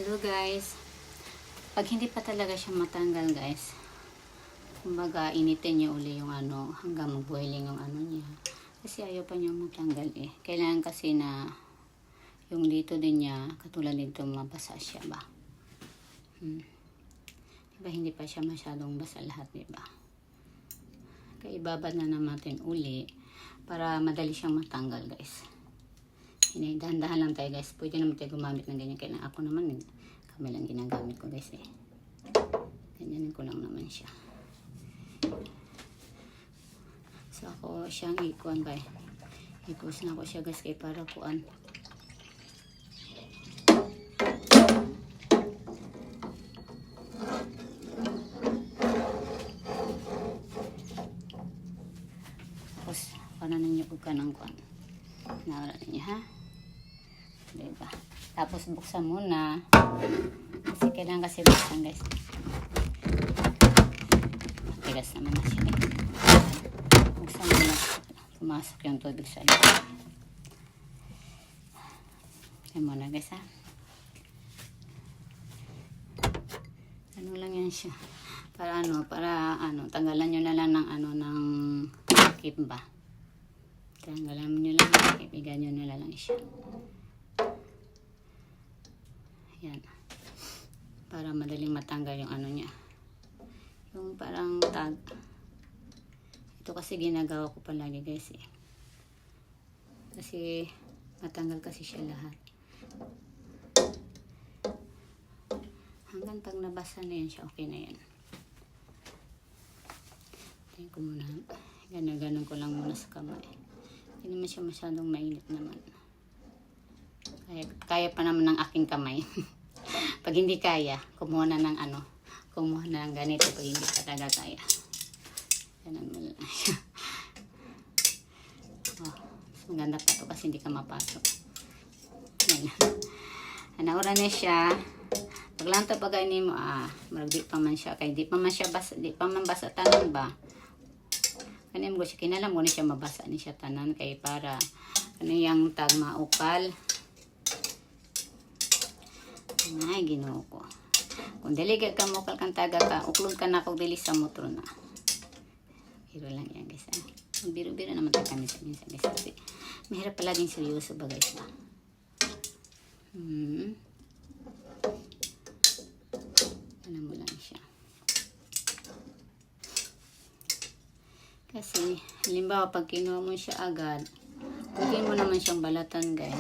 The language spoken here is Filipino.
Hello guys. Pag hindi pa talaga siya matanggal guys, kumbaga initin niyo uli yung ano hanggang mag-boiling yung ano niya. Kasi ayaw pa niya matanggal eh. Kailangan kasi na yung dito din niya, katulad dito mabasa siya ba. Diba hindi pa siya masyadong basa lahat, diba? Kaya ibabad na natin uli para madali siyang matanggal guys. Dahan-dahan lang tayo guys. Pwede naman tayo gumamit ng ganyan. Kaya ako naman, kami lang ginagamit ko guys eh. Ganyanin ko lang naman siya. So ako siyang ikuan ba eh. Ipos na ko siya guys kaya para kuan. Tapos, paano ninyo ko ka ng kuan. Naura ninyo ha. Diba? Tapos buksan muna. Kasi kailangan kasi buksan guys. Matigas naman na siya. Buksan muna. Pumasok yung tubig sa loob. Yan muna guys ha. Ano lang yan siya. Para ano, tanggalan nyo na lang ng ano, ng takip ba. Tanggalan nyo lang ng takip. Igan nyo na lang siya. Yan. Para madaling matanggal yung ano niya. Yung parang tag. Ito kasi ginagawa ko palagi guys eh. Kasi matanggal kasi siya lahat. Hanggang pag nabasa na yan siya, okay na yan. Tingnan ko muna. Ganun ko lang muna sa kamay. Hindi naman siya masyadong mainit naman. Kaya pa naman ng aking kamay. Pag hindi kaya, kumuha na ng ano, kumuha na ng ganito pag hindi pa talaga kaya. Ganun mo lang siya. Oh, maganda pa to kasi hindi ka mapasok. Yan. Naura na siya. Pag lang ito pagainin mo, maragdi pa man siya. Kaya di pa man siya basa, di pa man basa tanan ba. Kanin mo siya, kinalam ko na siya mabasa ni siya tanan. Kaya para, ano yung tag maupal. Ay, ginoo ko. Kung diligat ka mo kang taga ka, uklog ka na kung dili sa motor na. Biro lang yan guys. Biro-biro naman tayo kami sa minsan guys. Kasi mahirap pala din seryoso ba guys ba. Ano mo lang siya. Kasi, halimbawa pag kinuha mo siya agad, pwede mo naman siyang balatan guys.